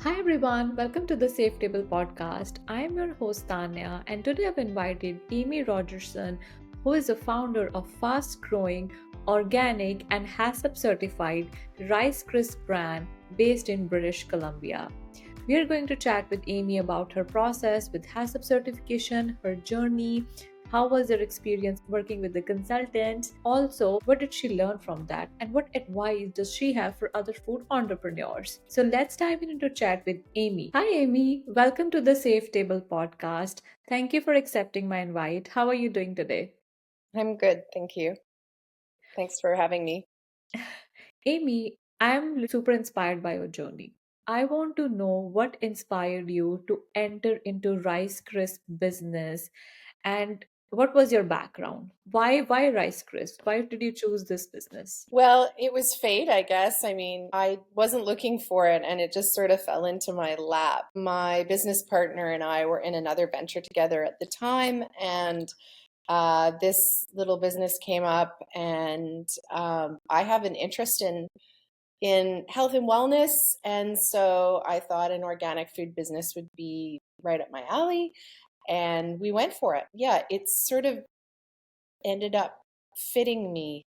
Hi everyone, welcome to the Safe Table podcast. I am your host Tanya, and today I've invited Amy Rogerson, who is the founder of fast growing, organic, and HACCP certified Rice Crisp brand based in British Columbia. We are going to chat with Amy about her process with HACCP certification, her journey, how was her experience working with the consultant? Also, what did she learn from that? And what advice does she have for other food entrepreneurs? So let's dive into chat with Amy. Hi, Amy. Welcome to the Safe Table podcast. Thank you for accepting my invite. How are you doing today? I'm good, thank you. Thanks for having me. Amy, I'm super inspired by your journey. I want to know what inspired you to enter into Rice Crisp business and what was your background? Why Rice Crisp? Why did you choose this business? Well, it was fate, I guess. I mean, I wasn't looking for it and it just sort of fell into my lap. My business partner and I were in another venture together at the time, and this little business came up, and I have an interest in health and wellness, and so I thought an organic food business would be right up my alley, and we went for it. Yeah, it's sort of ended up fitting me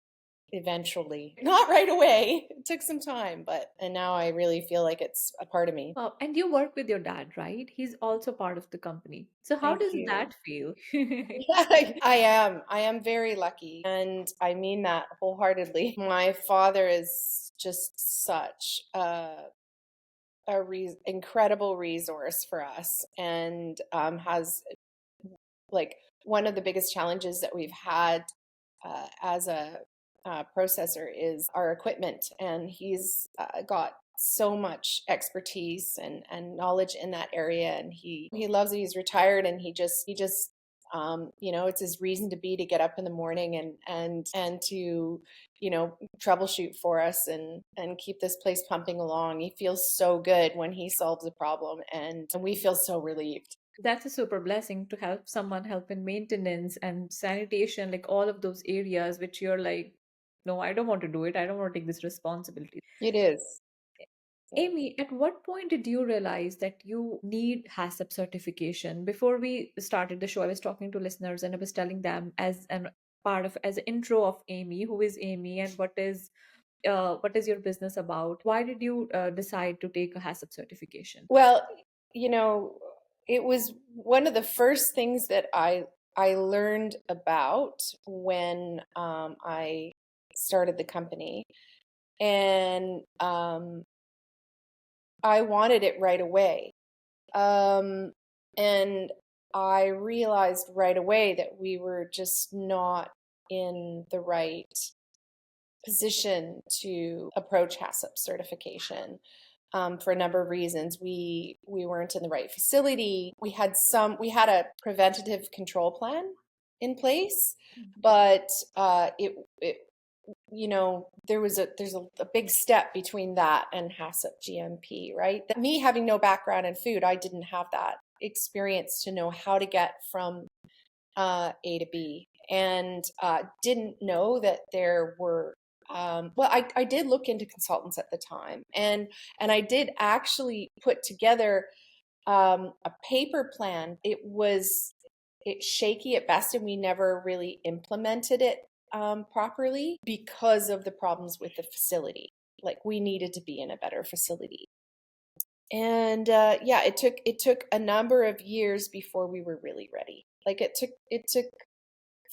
eventually. Not right away. It took some time, but and now I really feel like it's a part of me. And you work with your dad, right? He's also part of the company. So how Thank does you. that feel? I am very lucky, and I mean that wholeheartedly. My father is just such incredible resource for us, and has like one of the biggest challenges that we've had as a processor is our equipment, and he's got so much expertise and knowledge in that area, and he loves it. He's retired, and he just it's his reason to be, to get up in the morning and to troubleshoot for us and keep this place pumping along. He feels so good when he solves a problem, and we feel so relieved. That's a super blessing to help someone help in maintenance and sanitation, like all of those areas which you're like, no, I don't want to do it. I don't want to take this responsibility. It is. Yeah. Amy, at what point did you realize that you need HACCP certification? Before we started the show, I was talking to listeners and I was telling them as an intro of Amy, who is Amy and what is your business about? Why did you decide to take a HACCP certification? Well, you know, it was one of the first things that I learned about when I started the company, and I wanted it right away. Um, and I realized right away that we were just not in the right position to approach HACCP certification, for a number of reasons. We weren't in the right facility. We had a preventative control plan in place, but it there's a big step between that and HACCP GMP, right? Me having no background in food, I didn't have that experience to know how to get from A to B, and didn't know that there were. I did look into consultants at the time, and I did actually put together a paper plan. It's shaky at best, and we never really implemented it properly because of the problems with the facility. Like, we needed to be in a better facility, and yeah, it took a number of years before we were really ready. Like, it took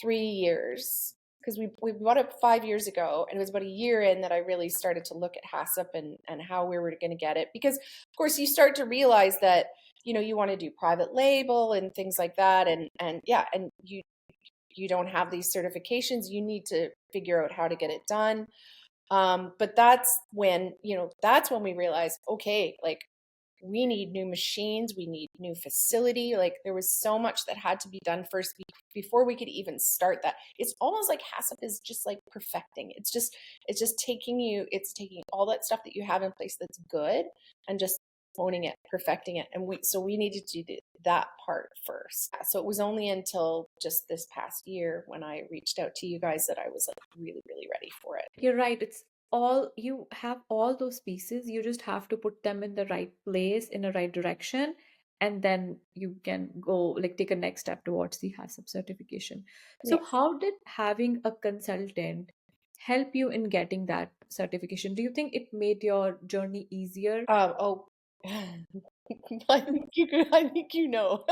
3 years, because we bought it 5 years ago, and it was about a year in that I really started to look at HACCP and how we were going to get it. Because of course you start to realize that you want to do private label and things like that, and yeah, and you don't have these certifications. You need to figure out how to get it done. But that's when we realized, okay, like, we need new machines, we need new facility. Like, there was so much that had to be done first before we could even start that. It's almost like HACCP is just like perfecting. It's just taking all that stuff that you have in place that's good, and just owning it, perfecting it. And we needed to do that part first. So it was only until just this past year when I reached out to you guys that I was like really, really ready for it. You're right. It's you have all those pieces. You just have to put them in the right place, in the right direction, and then you can go like take a next step towards the HACCP certification. Yeah. So how did having a consultant help you in getting that certification? Do you think it made your journey easier? Oh, I think you know.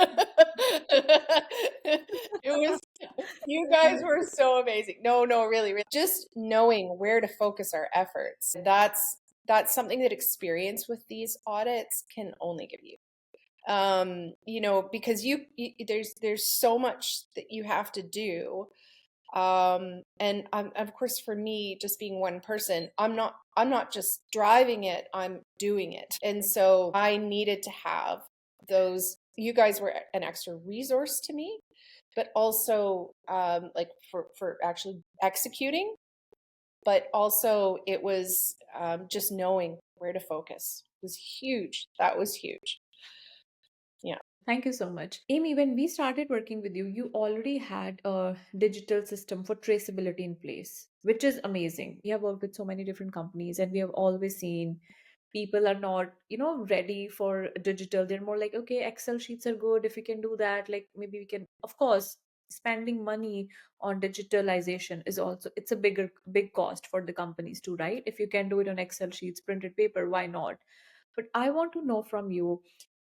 It was, you guys were so amazing. No, no, really, really. Just knowing where to focus our efforts. That's something that experience with these audits can only give you. Because there's so much that you have to do. And of course, for me, just being one person, I'm not just driving it, I'm doing it. And so I needed to have those. You guys were an extra resource to me, but also like for actually executing. But also, it was just knowing where to focus was huge. That was huge. Yeah. Thank you so much. Amy, when we started working with you, you already had a digital system for traceability in place, which is amazing. We have worked with so many different companies, and we have always seen people are not, ready for digital. They're more like, okay, Excel sheets are good. If we can do that, like maybe we can, of course, spending money on digitalization is also, it's a big cost for the companies too, right? If you can do it on Excel sheets, printed paper, why not? But I want to know from you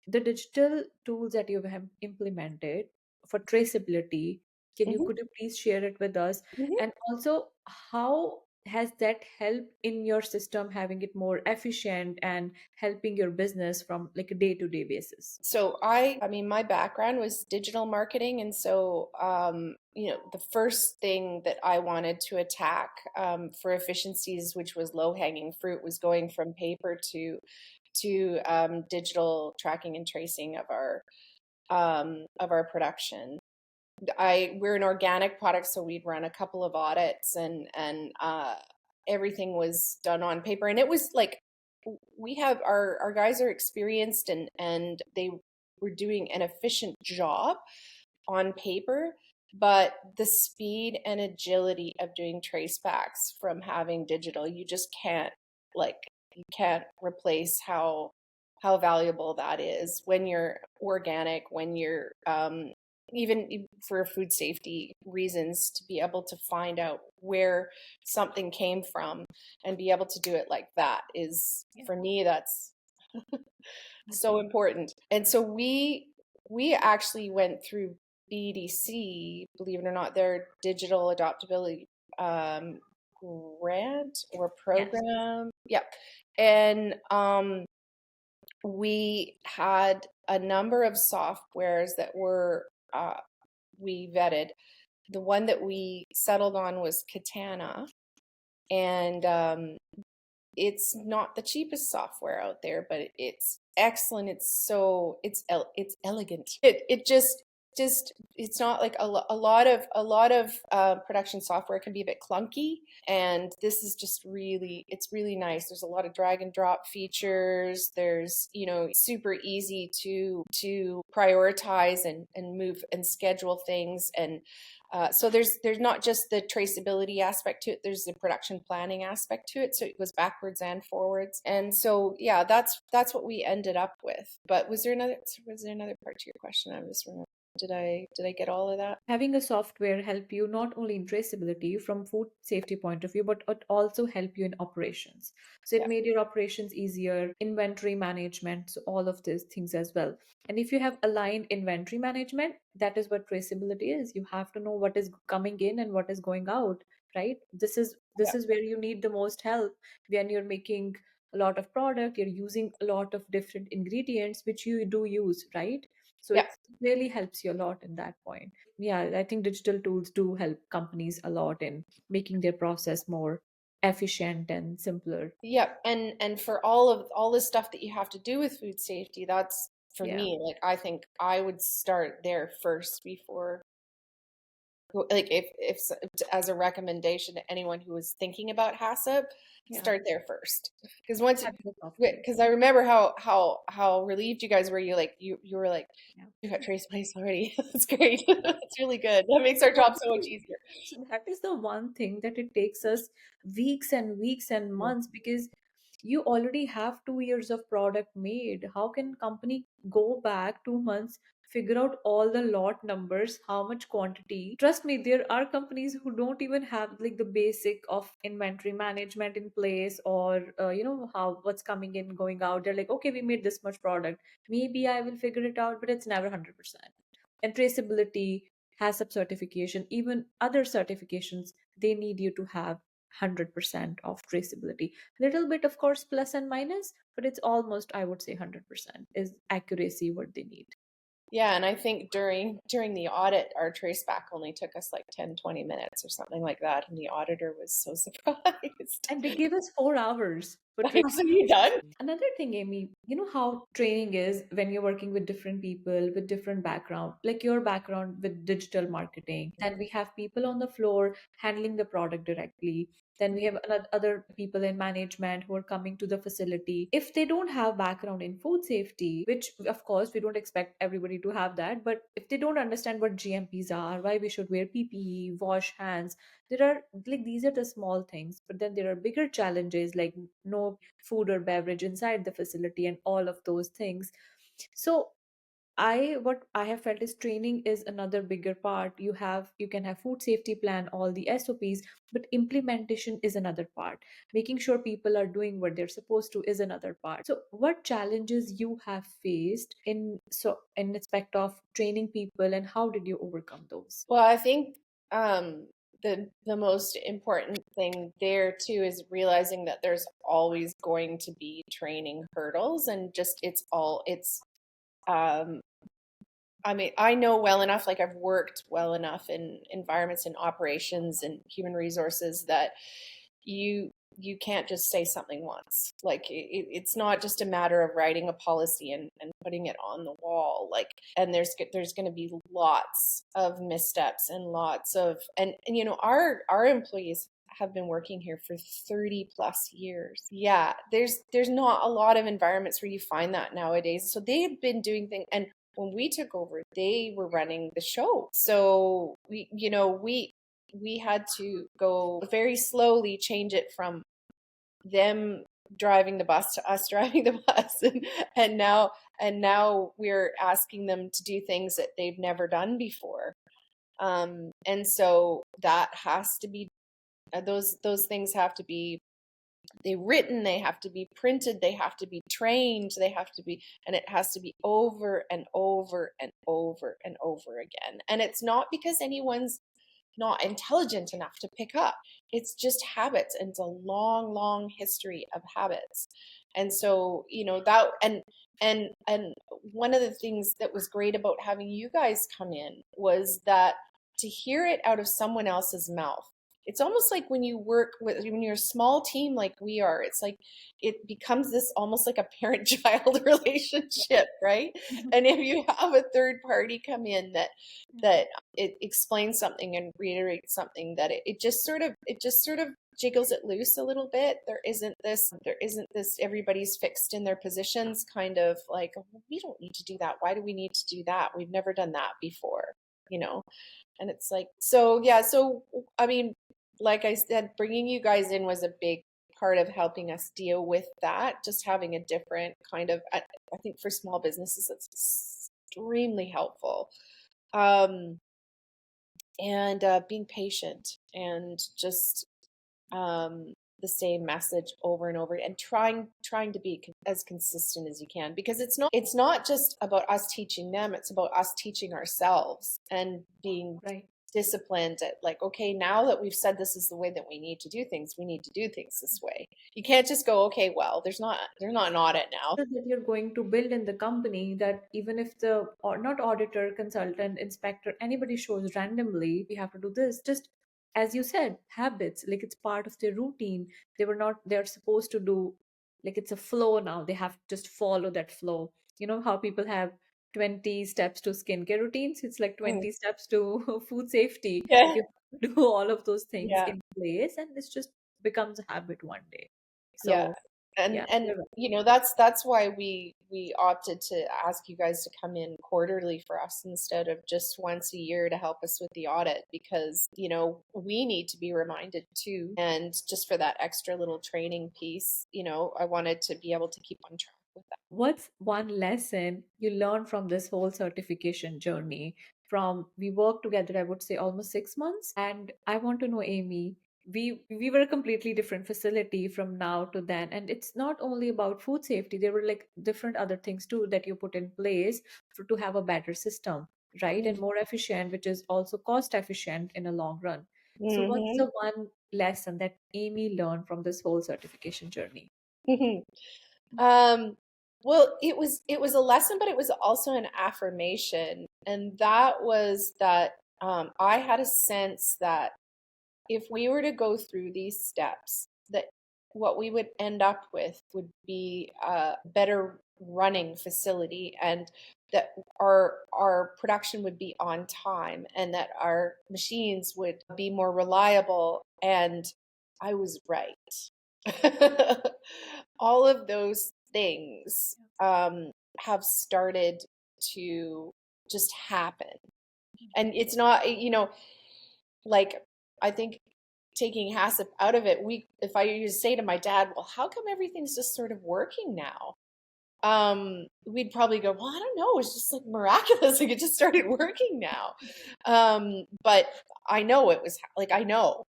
the digital tools that you have implemented for traceability. Hmm. Could you please share it with us? Hmm. And also, how has that helped in your system, having it more efficient and helping your business from like a day-to-day basis? So I mean, my background was digital marketing, and so the first thing that I wanted to attack for efficiencies, which was low hanging fruit, was going from paper to digital tracking and tracing of our production. We're an organic product, so we'd run a couple of audits, and everything was done on paper, and it was like we have our guys are experienced, and they were doing an efficient job on paper, but the speed and agility of doing tracebacks from having digital, you just can't, like, you can't replace how valuable that is when you're organic, when you're even for food safety reasons, to be able to find out where something came from and be able to do it like that is, Yeah. for me, that's so important. And so we actually went through BDC, believe it or not, their digital adoptability um, grant or Yes. program. Yep. And we had a number of softwares that were we vetted. The one that we settled on was Katana, and it's not the cheapest software out there, but it's excellent. It's elegant. It just it's not like a lot of production software can be a bit clunky, and this is just it's really nice. There's a lot of drag and drop features. There's, super easy to prioritize and move and schedule things. And so there's not just the traceability aspect to it, there's the production planning aspect to it, so it goes backwards and forwards. And so, yeah, that's what we ended up with. But was there another part to your question? I'm just remembering. Did I get all of that? Having a software help you not only in traceability from food safety point of view, but it also help you in operations. So it Yeah. made your operations easier, inventory management, so all of these things as well. And if you have aligned inventory management, that is what traceability is. You have to know what is coming in and what is going out, right? This Yeah. is where you need the most help when you're making a lot of product, you're using a lot of different ingredients which you do use, right? So Yeah. it really helps you a lot in that point. Yeah, I think digital tools do help companies a lot in making their process more efficient and simpler. Yeah. And for all the stuff that you have to do with food safety, that's, for Yeah. me, like, I think I would start there first before like as a recommendation to anyone who was thinking about HACCP, Yeah. start there first. Because once, Have the software. because I remember how relieved you guys were. You were like, Yeah. you got trace place already. That's great. That's really good. That makes our job so much easier. So that is the one thing that it takes us weeks and weeks and months, because you already have 2 years of product made. How can company go back 2 months, figure out all the lot numbers, how much quantity? Trust me, there are companies who don't even have like the basic of inventory management in place, or how what's coming in, going out. They're like, okay, we made this much product. Maybe I will figure it out, but it's never 100%. And traceability, HACCP certification, even other certifications, they need you to have 100% of traceability. Little bit, of course, plus and minus, but it's almost, I would say, 100% is accuracy what they need. Yeah, and I think during the audit, our trace back only took us like 10-20 minutes or something like that, and the auditor was so surprised. And they gave us 4 hours for I was like, "Are you done?" another thing, Amy, you know how training is when you're working with different people with different background, like your background with digital marketing. Then we have people on the floor handling the product directly. Then we have other people in management who are coming to the facility. If they don't have background in food safety, which of course we don't expect everybody to have that, but if they don't understand what GMPs are, why we should wear PPE, wash hands, there are like these are the small things, but then there are bigger challenges like no food or beverage inside the facility and all of those things. So what I have felt is training is another bigger part. You can have food safety plan, all the SOPs, but implementation is another part. Making sure people are doing what they're supposed to is another part. So what challenges you have faced in respect of training people, and how did you overcome those? Well, I think the most important thing there too is realizing that there's always going to be training hurdles, and just it's um I mean, I know well enough, like I've worked well enough in environments and operations and human resources that you you can't just say something once. Like it's not just a matter of writing a policy and putting it on the wall. Like, and there's going to be lots of missteps and lots of and our employees have been working here for 30 plus years. Yeah, there's not a lot of environments where you find that nowadays. So they've been doing things, and when we took over, they were running the show. So we had to go very slowly change it from them driving the bus to us driving the bus, and now we're asking them to do things that they've never done before. And so that has to be those things have to be they written, they have to be printed, they have to be trained, they have to be, and it has to be over and over and over and over again. And it's not because anyone's not intelligent enough to pick up. It's just habits, and it's a long, long history of habits. And so, that and one of the things that was great about having you guys come in was that to hear it out of someone else's mouth. It's almost like when you're a small team like we are, it's like it becomes this almost like a parent-child relationship, right? Mhm. And if you have a third party come in that it explains something and reiterates something, that it just sort of jiggles it loose a little bit. There isn't this everybody's fixed in their positions kind of like, "Oh, we don't need to do that. Why do we need to do that? We've never done that before," you know? And it's like, so yeah, so I mean, like I said, bringing you guys in was a big part of helping us deal with that. Just having a different kind of, I think for small businesses, it's extremely helpful. Um, and being patient and just the same message over and over, and trying to be as consistent as you can, because it's not just about us teaching them, it's about us teaching ourselves and being Right. disciplined at, like, okay, now that we've said this is the way that we need to do things, we need to do things this way. You can't just go, okay, well, there's not an audit now. That you're going to build in the company, that even if the or not auditor, consultant, inspector, anybody shows randomly we have to do this, just as you said, habits, like it's part of their routine. They're supposed to do, like it's a flow now, they have to just follow that flow. You know how people have 20 steps to skincare routines. It's like Mm. 20 steps to food safety. Yeah. You have to do all of those things Yeah. in place, and this just becomes a habit one day. Yeah. So, And yeah, and you're right. you know, that's why we opted to ask you guys to come in quarterly for us instead of just once a year to help us with the audit, because we need to be reminded too. And just for that extra little training piece, I wanted to be able to keep on track with that. What's one lesson you learned from this whole certification journey? From we worked together, I would say almost 6 months. And I want to know, Amy, we were a completely different facility from now to then. And it's not only about food safety, there were like different other things too that you put in place to have a better system, right? And more efficient, which is also cost efficient in a long run. So what's Mm-hmm. the one lesson that Amy learned from this whole certification journey? Um, well, it was a lesson, but it was also an affirmation, and that was that I had a sense that if we were to go through these steps, that what we would end up with would be a better running facility, and that our production would be on time, and that our machines would be more reliable. And I was right. All of those things have started to just happen. And it's not, like, I think taking HACCP out of it, if I used to say to my dad, well, how come everything's just sort of working now? We'd probably go, well, I don't know. It's just like miraculous. Like it just started working now. But I know it was like, I know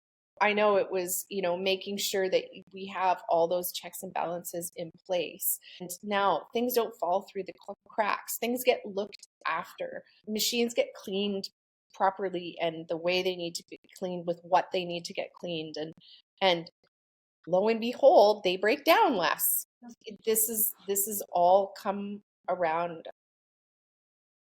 it was, making sure that we have all those checks and balances in place. And now things don't fall through the cracks. Things get looked after. Machines get cleaned properly and the way they need to be cleaned with what they need to get cleaned. And lo and behold, they break down less. This is all come around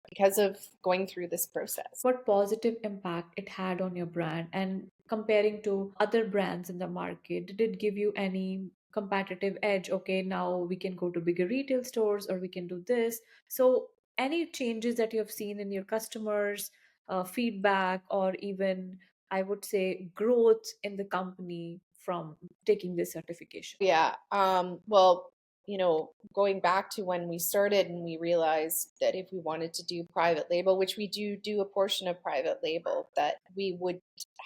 because of going through this process. What positive impact it had on your brand, and comparing to other brands in the market, did it give you any competitive edge? Okay, now we can go to bigger retail stores, or we can do this. So any changes that you have seen in your customers feedback, or even I would say growth in the company from taking this certification? Yeah. Well, going back to when we started and we realized that if we wanted to do private label, which we do a portion of private label, that we would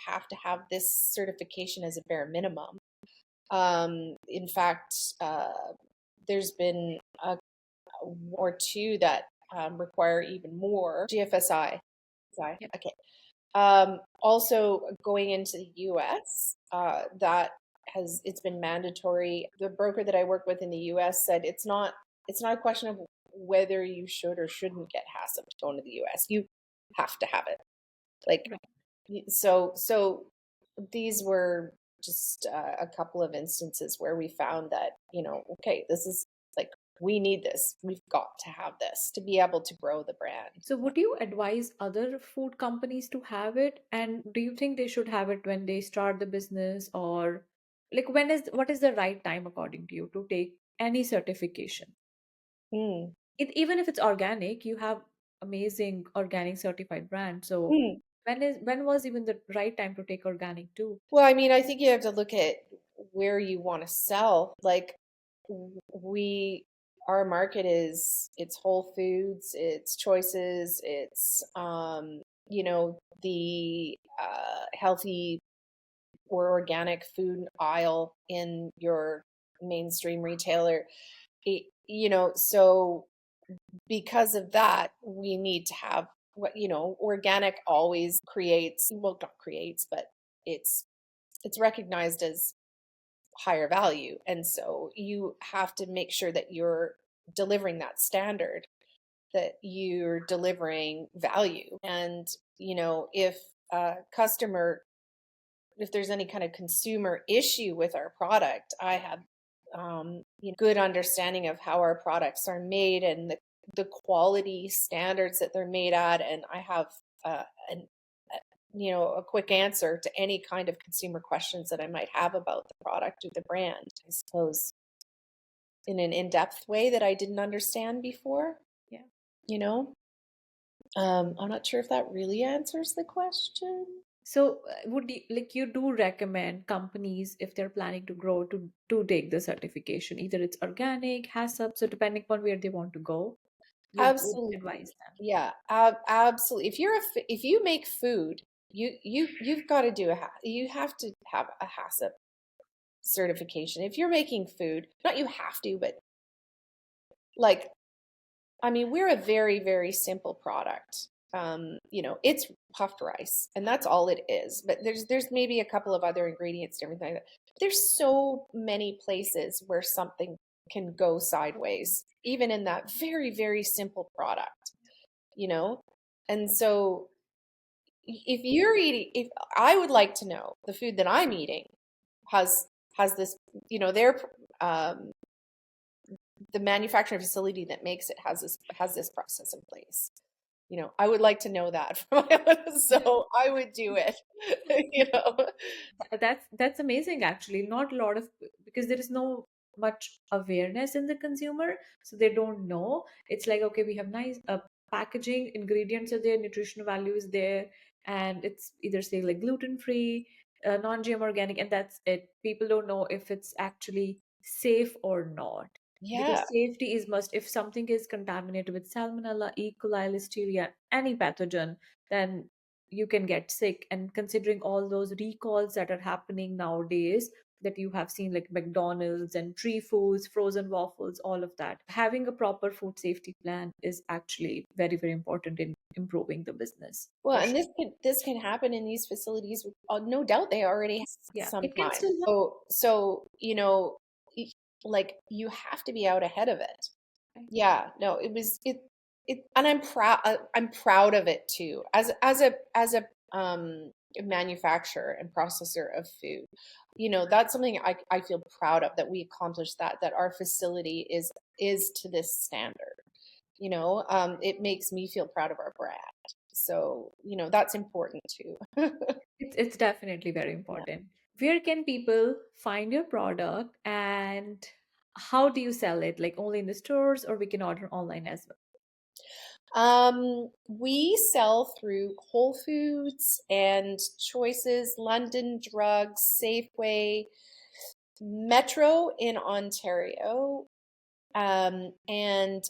have to have this certification as a bare minimum. In fact, there's been a or two that require even more. GFSI. Sorry. Yep. Okay. Also going into the US, that it's been mandatory. The broker that I work with in the US said it's not a question of whether you should or shouldn't get HACCP to go into the US. You have to have it. Like, Right. so these were just a couple of instances where we found that, okay, this is like, we need this. We've got to have this to be able to grow the brand. So, would you advise other food companies to have it? And do you think they should have it when they start the business, or like what is the right time according to you to take any certification? Hmm. Even if it's organic, you have amazing organic certified brand. So, Hmm. when was even the right time to take organic too? Well, I mean, I think you have to look at where you want to sell. Like, we, our market is, it's Whole Foods, it's Choices, it's the healthy or organic food aisle in your mainstream retailer. So because of that, we need to have what, organic always creates, well, not creates, but it's it's recognized as higher value. And so you have to make sure that you're delivering that standard, that you're delivering value. And, if a customer, if there's any kind of consumer issue with our product, I have good understanding of how our products are made and the quality standards that they're made at. And I have an a quick answer to any kind of consumer questions that I might have about the product or the brand, I suppose, in an in-depth way that I didn't understand before. Yeah. you know? I'm not sure if that really answers the question. So, would you like you do recommend companies if they're planning to grow to take the certification? Either it's organic, HACCP, so depending upon where they want to go, would Absolutely. advise them. Yeah, absolutely. If you make food, you've got to do you have to have a HACCP certification. If you're making food, not you have to, but like, I mean, we're a very, very simple product. It's puffed rice, and that's all it is. But there's maybe a couple of other ingredients and everything like that. There's so many places where something can go sideways, even in that very, very simple product, you know? And so if I would like to know the food that I'm eating has has this, their um the manufacturing facility that makes it has this process in place. I would like to know that from my own, so I would do it. you know. That's amazing actually. Not a lot of, because there is no much awareness in the consumer, so they don't know. It's like, okay, we have nice packaging, ingredients are there, nutritional value is there, and it's either say like gluten free, non-GM organic, and that's it. People don't know if it's actually safe or not, Yeah, because safety is must. If something is contaminated with salmonella, E. coli, listeria, any pathogen, then you can get sick. And considering all those recalls that are happening nowadays, that you have seen like McDonald's and Tree Foods, frozen waffles, all of that, having a proper food safety plan is actually very, very important in improving the business well, for and sure. this can happen in these facilities. No doubt they already have Yeah, it can sometime. still So y- like you have to be out ahead of it. happen. Yeah, no, and I'm proud of it too. As a manufacturer and processor of food, that's something I feel proud of, that we accomplished, that our facility is to this standard. It makes me feel proud of our brand. So, that's important too. It's definitely very Yeah. important. Where can people find your product, and how do you sell it? Like only in the stores, or we can order online as well? We sell through Whole Foods and Choices, London Drugs, Safeway, Metro in Ontario, and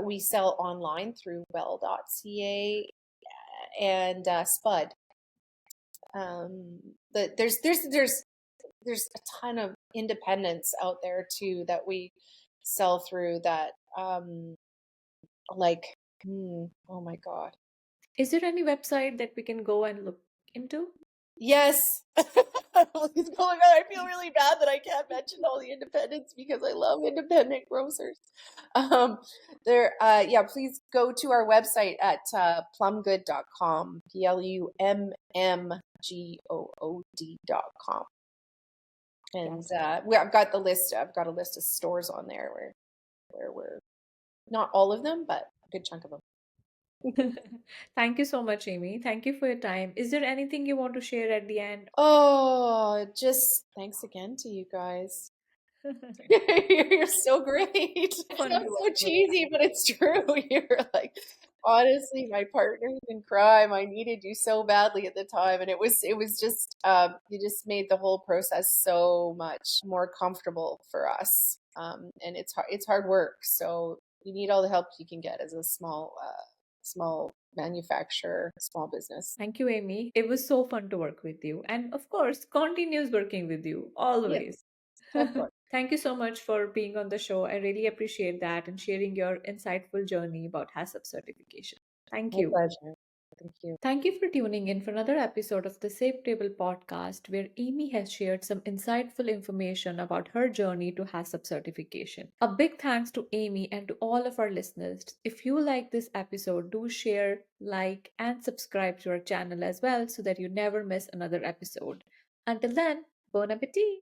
we sell online through well.ca and Spud. There's a ton of independents out there too that we sell through that like oh my God. Is there any website that we can go and look into? Yes. Please, oh my God, I feel really bad that I can't mention all the independents because I love independent grocers. Um, yeah, please go to our website at plumgood.com, PLUMMGOOD.com. And Yes. I've got a list of stores on there where we're not all of them, but a good chunk of them. Thank you so much, Amy. Thank you for your time. Is there anything you want to share at the end? Oh, just thanks again to you guys. You're so great. It Fun to sounds so work with. cheesy, but it's true. You're like, honestly, my partner in crime. I needed you so badly at the time, and it was just you just made the whole process so much more comfortable for us. And it's hard work, so you need all the help you can get as a small manufacturer, small business. Thank you, Amy. It was so fun to work with you. And of course, continues working with you Yeah, always. of course. Thank you so much for being on the show. I really appreciate that and sharing your insightful journey about HACCP certification. Thank My you. pleasure. Thank you. Thank you for tuning in for another episode of the Safe Table podcast, where Amy has shared some insightful information about her journey to HACCP certification. A big thanks to Amy and to all of our listeners. If you like this episode, do share, like, and subscribe to our channel as well so that you never miss another episode. Until then, bon appetit!